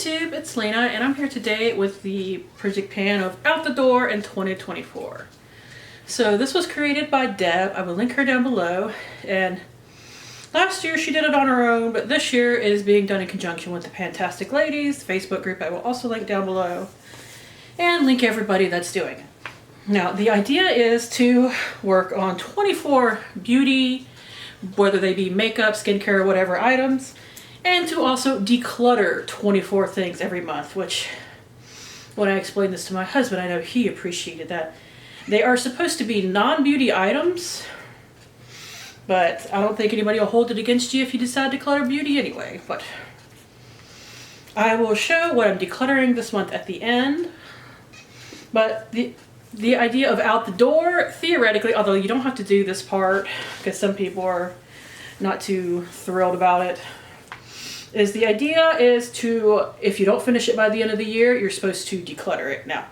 YouTube, it's Lena, and I'm here today with the project pan of Out the Door in 2024. So this was created by Deb. I will link her down below, and last year she did it on her own, but this year it is being done in conjunction with the PANtastic ladies, the Facebook group I will also link down below, and link everybody that's doing it. Now the idea is to work on 24 beauty, whether they be makeup, skincare, whatever items, and to also declutter 24 things every month, which when I explained this to my husband, I know he appreciated that. They are supposed to be non-beauty items, but I don't think anybody will hold it against you if you decide to clutter beauty anyway. But I will show what I'm decluttering this month at the end. But the idea of Out the Door, theoretically, although you don't have to do this part because some people are not too thrilled about it, is the idea is to, if you don't finish it by the end of the year, you're supposed to declutter it. Now,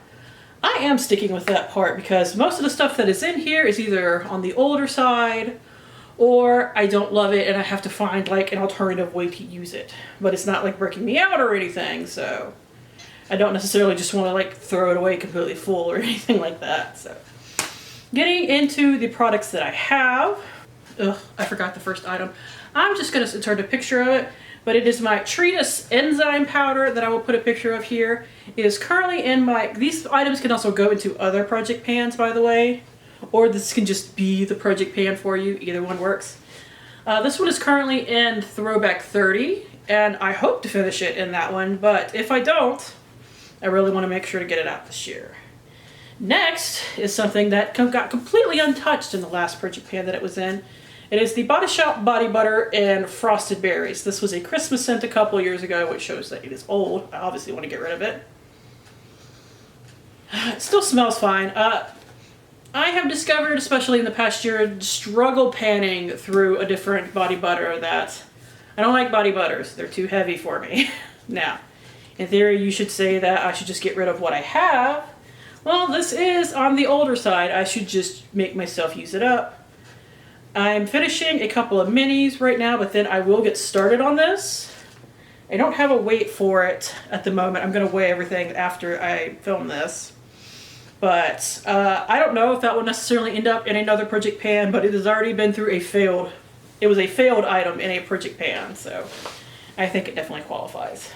I am sticking with that part because most of the stuff that is in here is either on the older side or I don't love it and I have to find like an alternative way to use it. But it's not like breaking me out or anything, so I don't necessarily just want to like throw it away completely full or anything like that. So getting into the products that I have. I forgot the first item. I'm just going to insert a picture of it. But it is my Treatise enzyme powder that I will put a picture of here. It is currently in my, these items can also go into other project pans, by the way, or this can just be the project pan for you. Either one works. This one is currently in Throwback 30, and I hope to finish it in that one, but if I don't, I really want to make sure to get it out this year. Next is something that got completely untouched in the last project pan that it was in. It is the Body Shop Body Butter and Frosted Berries. This was a Christmas scent a couple years ago, which shows that it is old. I obviously want to get rid of it. It still smells fine. I have discovered, especially in the past year, struggle panning through a different body butter that I don't like body butters. They're too heavy for me. Now, in theory, you should say that I should just get rid of what I have. Well, this is on the older side. I should just make myself use it up. I'm finishing a couple of minis right now, but then I will get started on this. I don't have a weight for it at the moment. I'm going to weigh everything after I film this. But I don't know if that will necessarily end up in another project pan, but it has already been through it was a failed item in a project pan, so I think it definitely qualifies.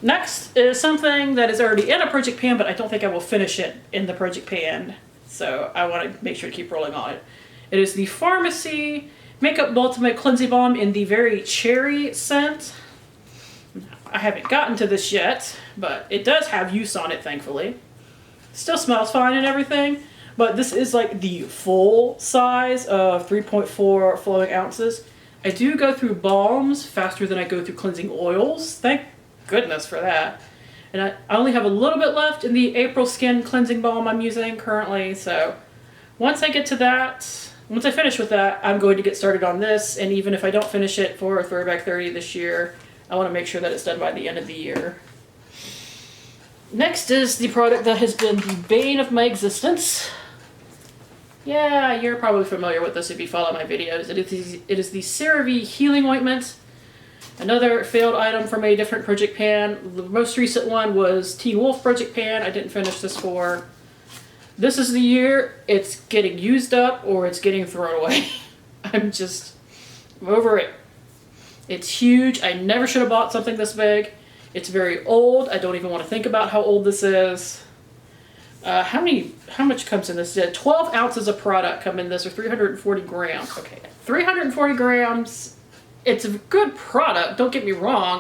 Next is something that is already in a project pan, but I don't think I will finish it in the project pan. So I want to make sure to keep rolling on it. It is the Pharmacy Makeup Ultimate Cleansing Balm in the very cherry scent. I haven't gotten to this yet, but it does have use on it, thankfully. Still smells fine and everything, but this is like the full size of 3.4 flowing ounces. I do go through balms faster than I go through cleansing oils. Thank goodness for that. And I only have a little bit left in the April Skin Cleansing Balm I'm using currently, so once I get to that, once I finish with that, I'm going to get started on this, and even if I don't finish it for Throwback 30 this year, I want to make sure that it's done by the end of the year. Next is the product that has been the bane of my existence. Yeah, you're probably familiar with this if you follow my videos. It is the CeraVe Healing Ointment. Another failed item from a different project pan. The most recent one was Teen Wolf project pan. I didn't finish this for. This is the year it's getting used up or it's getting thrown away. I'm over it. It's huge. I never should have bought something this big. It's very old. I don't even want to think about how old this is. How much comes in this? 12 ounces of product come in this, or 340 grams. Okay, 340 grams. It's a good product, don't get me wrong.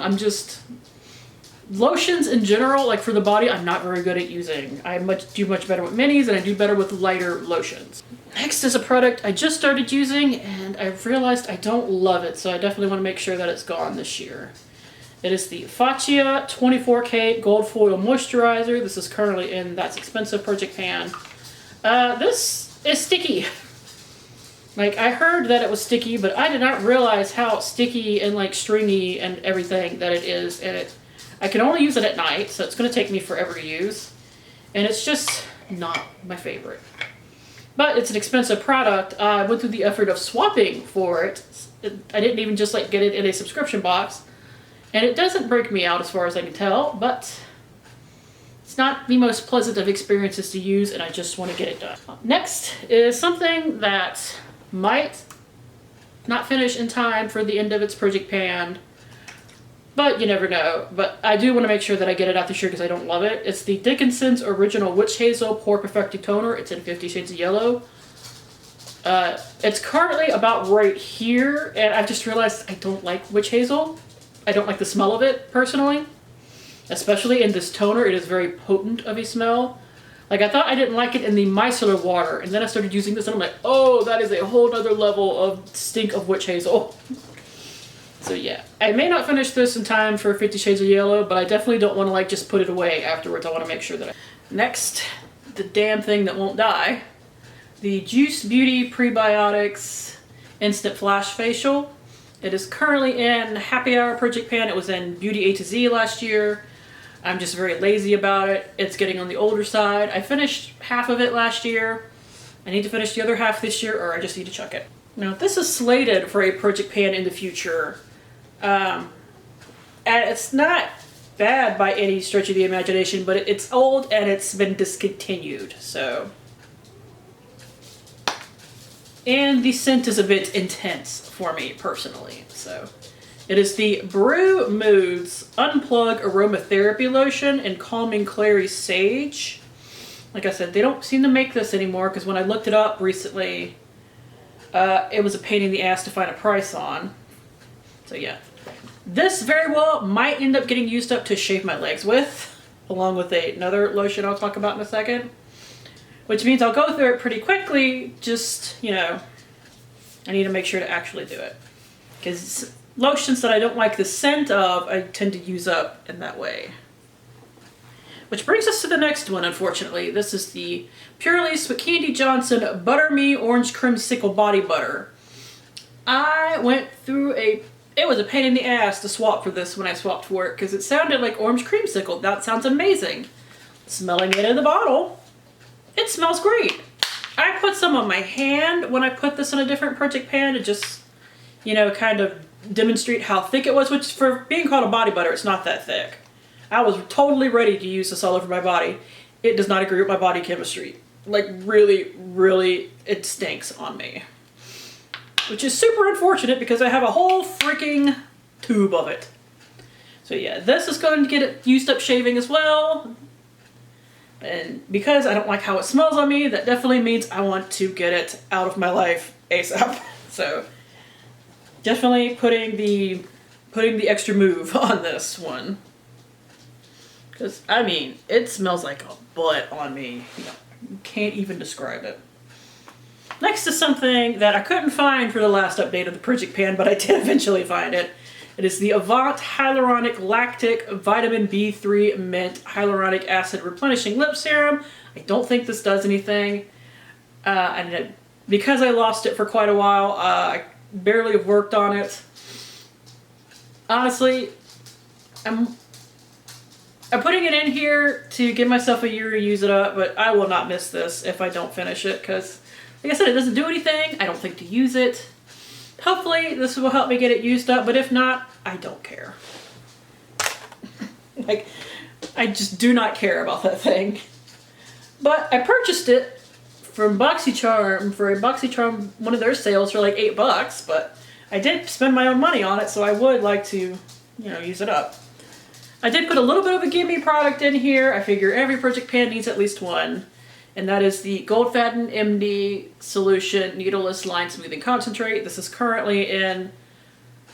Lotions in general, like for the body, I'm not very good at using. I do much better with minis, and I do better with lighter lotions. Next is a product I just started using, and I've realized I don't love it, so I definitely want to make sure that it's gone this year. It is the Faccia 24K Gold Foil Moisturizer. This is currently in That's Expensive project pan. This is sticky. Like, I heard that it was sticky, but I did not realize how sticky and, like, stringy and everything that it is. And I can only use it at night, so it's going to take me forever to use. And it's just not my favorite. But it's an expensive product. I went through the effort of swapping for it. I didn't even just, like, get it in a subscription box. And it doesn't break me out as far as I can tell, but it's not the most pleasant of experiences to use, and I just want to get it done. Next is something that might not finish in time for the end of its project pan, but you never know. But I do want to make sure that I get it out this year because I don't love it. It's the Dickinson's Original Witch Hazel Pore Perfecting Toner. It's in 50 Shades of Yellow. It's currently about right here, and I've just realized I don't like witch hazel. I don't like the smell of it, personally. Especially in this toner, it is very potent of a smell. Like, I thought I didn't like it in the micellar water, and then I started using this, and I'm like, oh, that is a whole nother level of stink of witch hazel. So yeah, I may not finish this in time for 50 Shades of Yellow, but I definitely don't want to, like, just put it away afterwards. I want to make sure that I... Next, the damn thing that won't die. The Juice Beauty Prebiotics Instant Flash Facial. It is currently in Happy Hour Project Pan. It was in Beauty A to Z last year. I'm just very lazy about it. It's getting on the older side. I finished half of it last year. I need to finish the other half this year, or I just need to chuck it. Now, this is slated for a Project Pan in the future. And it's not bad by any stretch of the imagination, but it's old and it's been discontinued, so... And the scent is a bit intense for me, personally, so... It is the Brew Moods Unplug Aromatherapy Lotion in Calming Clary Sage. Like I said, they don't seem to make this anymore, because when I looked it up recently, it was a pain in the ass to find a price on. So yeah. This very well might end up getting used up to shave my legs with, along with another lotion I'll talk about in a second. Which means I'll go through it pretty quickly, just, you know, I need to make sure to actually do it. Because lotions that I don't like the scent of, I tend to use up in that way. Which brings us to the next one, unfortunately. This is the Purely with Candy Johnson Butter Me Orange Creamsicle Body Butter. I went through it was a pain in the ass to swap for this when I swapped for it, because it sounded like orange creamsicle. That sounds amazing. Smelling it in the bottle, it smells great. I put some on my hand when I put this in a different project pan to just, you know, kind of demonstrate how thick it was, which for being called a body butter, it's not that thick. I was totally ready to use this all over my body. It does not agree with my body chemistry. Like, really, really, it stinks on me. Which is super unfortunate because I have a whole freaking tube of it. So yeah, this is going to get it used up shaving as well. And because I don't like how it smells on me, that definitely means I want to get it out of my life ASAP. So definitely putting the extra move on this one. Because, I mean, it smells like a butt on me. You can't even describe it. Next is something that I couldn't find for the last update of the Project Pan, but I did eventually find it. It is the Avant Hyaluronic Lactic Vitamin B3 Mint Hyaluronic Acid Replenishing Lip Serum. I don't think this does anything. Because I lost it for quite a while, I barely have worked on it. Honestly, I'm putting it in here to give myself a year to use it up, but I will not miss this if I don't finish it, because, like I said, it doesn't do anything. I don't think to use it. Hopefully this will help me get it used up, but if not, I don't care. Like, I just do not care about that thing. But I purchased it from BoxyCharm for a BoxyCharm, one of their sales for like $8, but I did spend my own money on it, so I would like to, you know, use it up. I did put a little bit of a gimme product in here. I figure every Project Pan needs at least one. And that is the Goldfaden MD Solution Needleless Line Smoothing Concentrate. This is currently in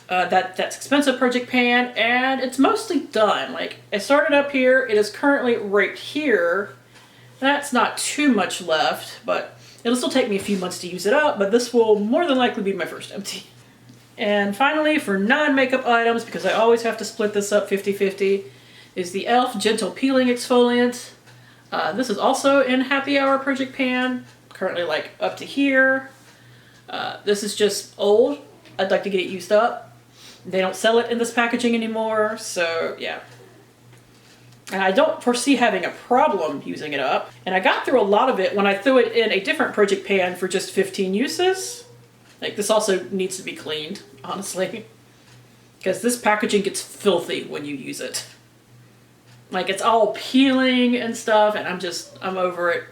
that's expensive Project Pan, and it's mostly done. Like, I started up here, it is currently right here. That's not too much left, but it'll still take me a few months to use it up, but this will more than likely be my first empty. And finally, for non-makeup items, because I always have to split this up 50-50, is the e.l.f. Gentle Peeling Exfoliant. This is also in Happy Hour Project Pan, currently like up to here. This is just old. I'd like to get it used up. They don't sell it in this packaging anymore, so yeah. And I don't foresee having a problem using it up. And I got through a lot of it when I threw it in a different Project Pan for just 15 uses. Like, this also needs to be cleaned, honestly. because this packaging gets filthy when you use it. Like, it's all peeling and stuff, and I'm over it.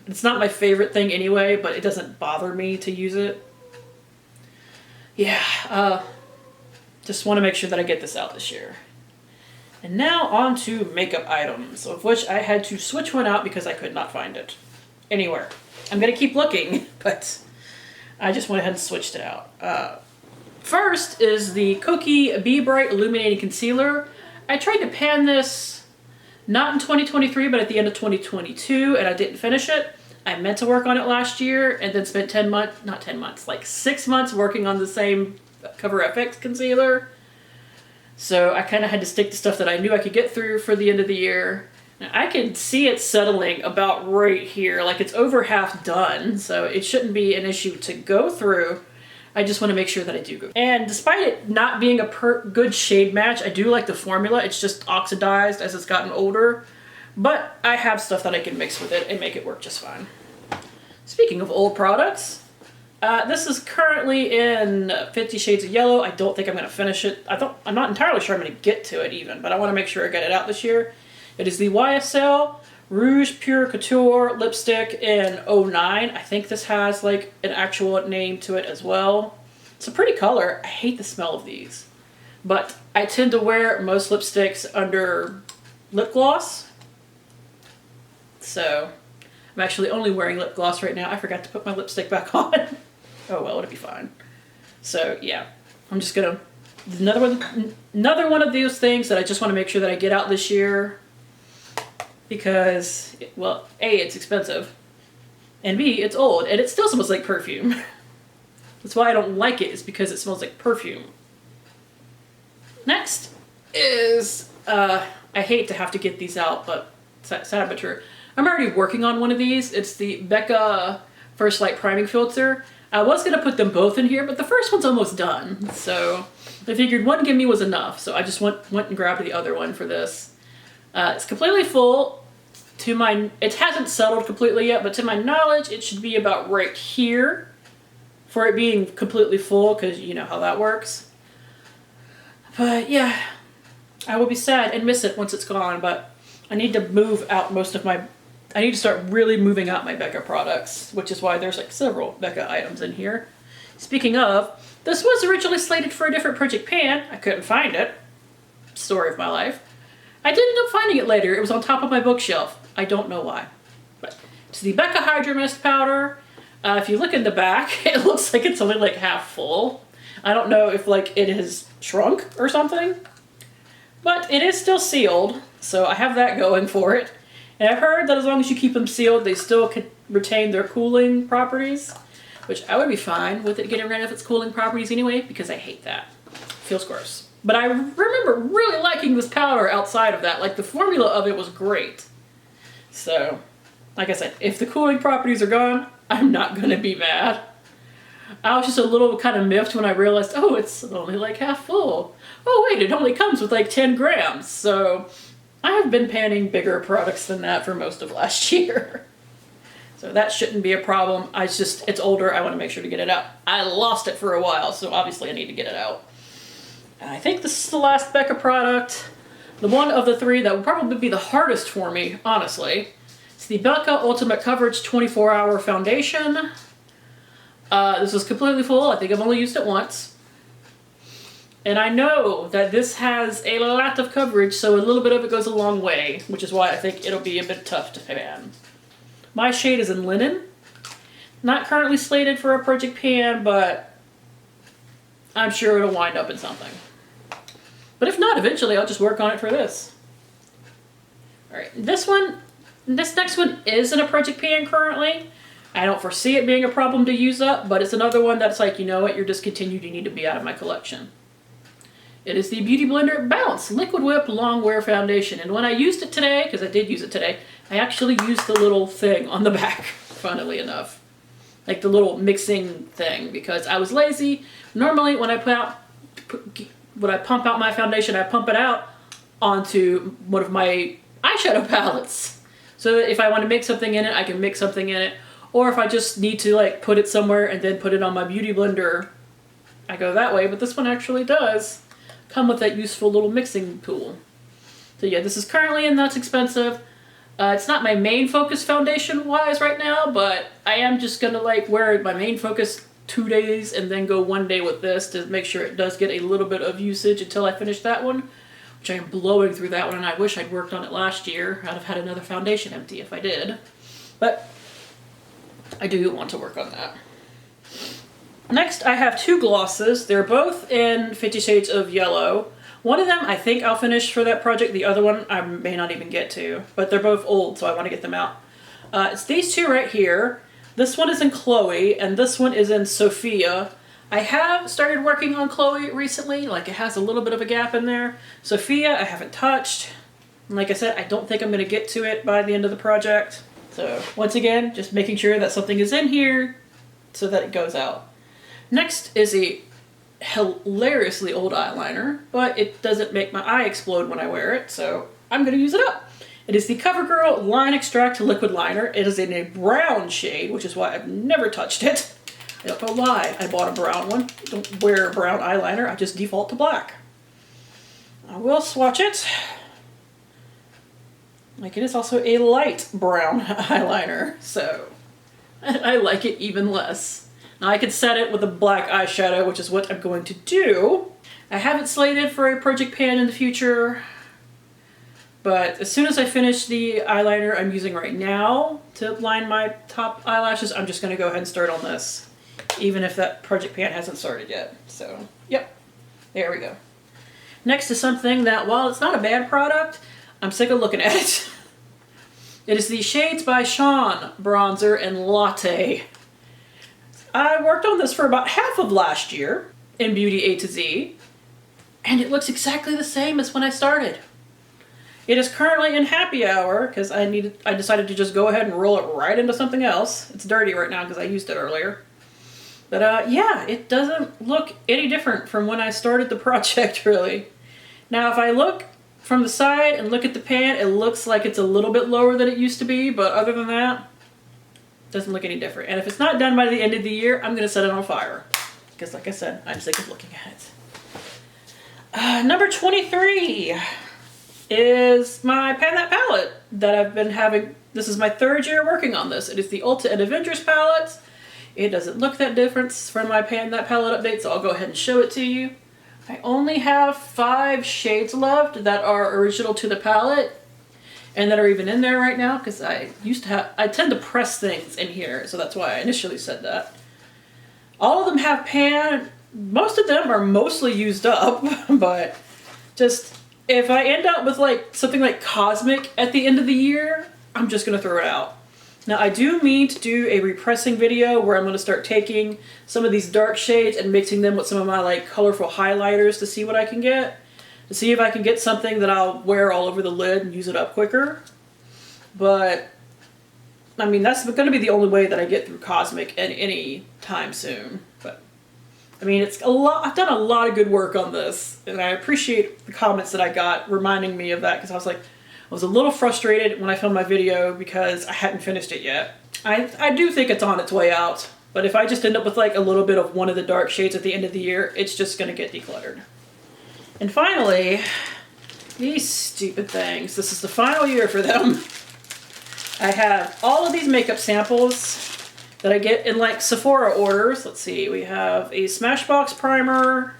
It's not my favorite thing anyway, but it doesn't bother me to use it. Yeah, just want to make sure that I get this out this year. And now on to makeup items, of which I had to switch one out because I could not find it anywhere. I'm going to keep looking, but I just went ahead and switched it out. First is the Kokie Be Bright Illuminating Concealer. I tried to pan this not in 2023, but at the end of 2022, and I didn't finish it. I meant to work on it last year and then spent 6 months working on the same Cover FX concealer. So I kind of had to stick to stuff that I knew I could get through for the end of the year. Now, I can see it settling about right here, like it's over half done, so it shouldn't be an issue to go through. I just want to make sure that I do go. And despite it not being a good shade match, I do like the formula. It's just oxidized as it's gotten older, but I have stuff that I can mix with it and make it work just fine. Speaking of old products, this is currently in 50 Shades of Yellow. I don't think I'm going to finish it. I'm not entirely sure I'm going to get to it even, but I want to make sure I get it out this year. It is the YSL Rouge Pure Couture lipstick in 09. I think this has like an actual name to it as well. It's a pretty color. I hate the smell of these, but I tend to wear most lipsticks under lip gloss. So I'm actually only wearing lip gloss right now. I forgot to put my lipstick back on. Oh well, it'll be fine. So yeah, I'm just gonna, another one of those things that I just want to make sure that I get out this year, because, well, A, it's expensive, and B, it's old, and it still smells like perfume. That's why I don't like it, is because it smells like perfume. Next is, I hate to have to get these out, but sad but true. I'm already working on one of these. It's the Becca First Light Priming Filter. I was going to put them both in here, but the first one's almost done. So I figured one gimme was enough. So I just went and grabbed the other one for this. It's completely full. It hasn't settled completely yet, but to my knowledge, it should be about right here for it being completely full, because you know how that works. But yeah, I will be sad and miss it once it's gone, but I need to move out I need to start really moving out my Becca products, which is why there's like several Becca items in here. Speaking of, this was originally slated for a different project pan. I couldn't find it. Story of my life. I did end up finding it later. It was on top of my bookshelf. I don't know why. But it's the Becca Hydro Mist Powder. If you look in the back, it looks like it's only like half full. I don't know if like it has shrunk or something. But it is still sealed, so I have that going for it. And I've heard that as long as you keep them sealed, they still can retain their cooling properties, which I would be fine with it getting rid of its cooling properties anyway, because I hate that. It feels gross. But I remember really liking this powder outside of that. Like, the formula of it was great. So, like I said, if the cooling properties are gone, I'm not going to be mad. I was just a little kind of miffed when I realized, oh, it's only like half full. Oh wait, it only comes with like 10 grams. So I have been panning bigger products than that for most of last year. So that shouldn't be a problem. It's older, I want to make sure to get it out. I lost it for a while, so obviously I need to get it out. And I think this is the last Becca product. The one of the three that would probably be the hardest for me, honestly. It's the Becca Ultimate Coverage 24-Hour Foundation. This was completely full. I think I've only used it once. And I know that this has a lot of coverage, so a little bit of it goes a long way, which is why I think it'll be a bit tough to pan. My shade is in Linen. Not currently slated for a project pan, but I'm sure it'll wind up in something. But if not, eventually I'll just work on it for this. Alright, this next one is in a project pan currently. I don't foresee it being a problem to use up, but it's another one that's like, you know what, you're discontinued, you need to be out of my collection. It is the Beauty Blender Bounce Liquid Whip Long Wear Foundation. And when I used it today, because I did use it today, I actually used the little thing on the back, funnily enough. Like the little mixing thing, because I was lazy. Normally when I pump out my foundation, I pump it out onto one of my eyeshadow palettes. So that if I want to mix something in it, I can mix something in it. Or if I just need to like put it somewhere and then put it on my Beauty Blender, I go that way. But this one actually does come with that useful little mixing tool. So yeah, this is currently in That's Expensive. It's not my main focus foundation wise right now, but I am just gonna like wear my main focus 2 days and then go 1 day with this to make sure it does get a little bit of usage until I finish that one, which I am blowing through that one, and I wish I'd worked on it last year. I'd have had another foundation empty if I did, but I do want to work on that. Next, I have 2 glosses. They're both in 50 Shades of Yellow. One of them I think I'll finish for that project. The other one I may not even get to, but they're both old, so I want to get them out. It's these 2 right here. This one is in Chloe, and this one is in Sophia. I have started working on Chloe recently, like it has a little bit of a gap in there. Sophia, I haven't touched. And like I said, I don't think I'm going to get to it by the end of the project. So once again, just making sure that something is in here so that it goes out. Next is a hilariously old eyeliner, but it doesn't make my eye explode when I wear it, so I'm going to use it up. It is the CoverGirl Line Extract Liquid Liner. It is in a brown shade, which is why I've never touched it. I don't know why I bought a brown one. I don't wear a brown eyeliner, I just default to black. I will swatch it. Like, it is also a light brown eyeliner, so I like it even less. Now I could set it with a black eyeshadow, which is what I'm going to do. I have it slated for a project pan in the future, but as soon as I finish the eyeliner I'm using right now to line my top eyelashes, I'm just going to go ahead and start on this, even if that project pan hasn't started yet. So, yep, there we go. Next is something that, while it's not a bad product, I'm sick of looking at it. It is the Shades by Sean Bronzer in Latte. I worked on this for about half of last year in Beauty A to Z, and it looks exactly the same as when I started. It is currently in happy hour because I decided to just go ahead and roll it right into something else. It's dirty right now because I used it earlier. But yeah, it doesn't look any different from when I started the project, really. Now if I look from the side and look at the pan, it looks like it's a little bit lower than it used to be, but other than that, it doesn't look any different. And if it's not done by the end of the year, I'm going to set it on fire. Because like I said, I'm sick of looking at it. Number 23 is my Pan That palette that I've been having. This is my 3rd year working on this. It is the Ulta and Avengers palette. It doesn't look that different from my Pan That palette update, so I'll go ahead and show it to you. I only have 5 shades left that are original to the palette and that are even in there right now, because I tend to press things in here, so that's why I initially said that. All of them have pan. Most of them are mostly used up, but just if I end up with like something like Cosmic at the end of the year, I'm just gonna throw it out. Now I do mean to do a repressing video where I'm going to start taking some of these dark shades and mixing them with some of my like colorful highlighters to see what I can get. To see if I can get something that I'll wear all over the lid and use it up quicker. But I mean, that's going to be the only way that I get through Cosmic any time soon. But I mean, it's a lot. I've done a lot of good work on this, and I appreciate the comments that I got reminding me of that, because I was a little frustrated when I filmed my video because I hadn't finished it yet. I do think it's on its way out, but if I just end up with like a little bit of one of the dark shades at the end of the year, it's just going to get decluttered. And finally, these stupid things. This is the final year for them. I have all of these makeup samples that I get in like Sephora orders. Let's see, we have a Smashbox primer,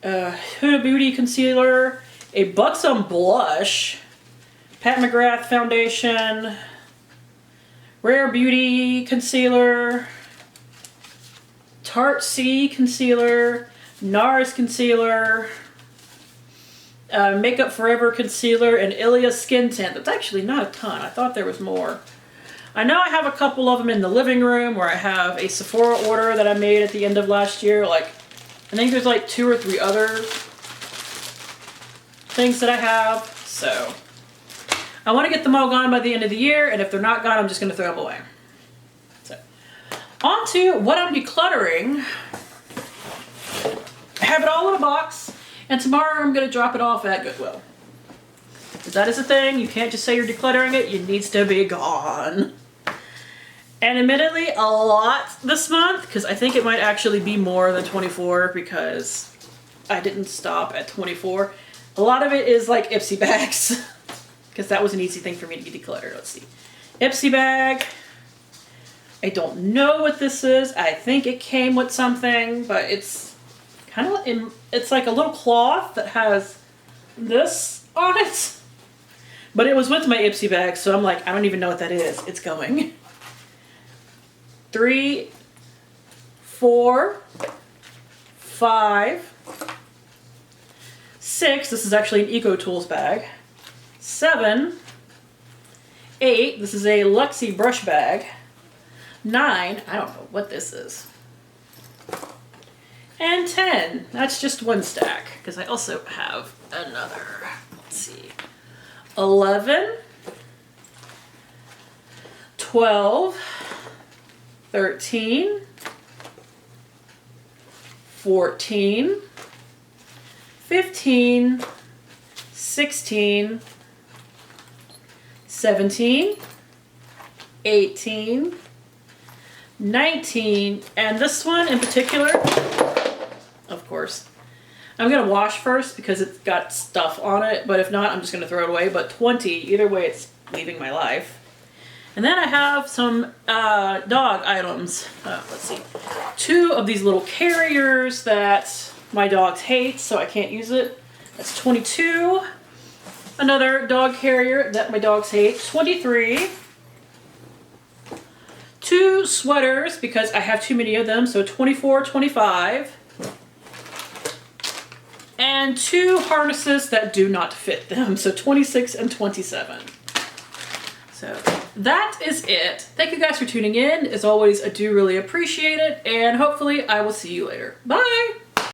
a Huda Beauty concealer, a Buxom blush, Pat McGrath foundation, Rare Beauty concealer, Tarte C concealer, NARS concealer, Makeup Forever concealer, and Ilia skin tint. That's actually not a ton. I thought there was more. I know I have a couple of them in the living room where I have a Sephora order that I made at the end of last year. Like, I think there's like 2 or 3 other things that I have. So I want to get them all gone by the end of the year, and if they're not gone, I'm just going to throw them away. So on to what I'm decluttering. I have it all in a box, and tomorrow I'm going to drop it off at Goodwill. Because that is a thing. You can't just say you're decluttering it. It needs to be gone. And admittedly, a lot this month, because I think it might actually be more than 24, because I didn't stop at 24. A lot of it is like Ipsy bags because that was an easy thing for me to declutter. Let's see. Ipsy bag. I don't know what this is. I think it came with something, but it's kind of, it's like a little cloth that has this on it. But it was with my Ipsy bag, so I'm like, I don't even know what that is. It's going. 3, 4, 5, 6. This is actually an Eco Tools bag. 7, 8. This is a Luxie brush bag. 9. I don't know what this is. And 10. That's just one stack because I also have another. Let's see. 11, 12, 13, 14, 15, 16, 17, 18, 19, and this one in particular, of course, I'm going to wash first because it's got stuff on it, but if not, I'm just going to throw it away. But 20, either way, it's leaving my life. And then I have some dog items. Let's see. 2 of these little carriers that my dogs hate, so I can't use it. That's 22. Another dog carrier that my dogs hate. 23. 2 sweaters because I have too many of them, so 24, 25. And 2 harnesses that do not fit them, so 26 and 27. So that is it. Thank you guys for tuning in. As always, I do really appreciate it, and hopefully I will see you later. Bye!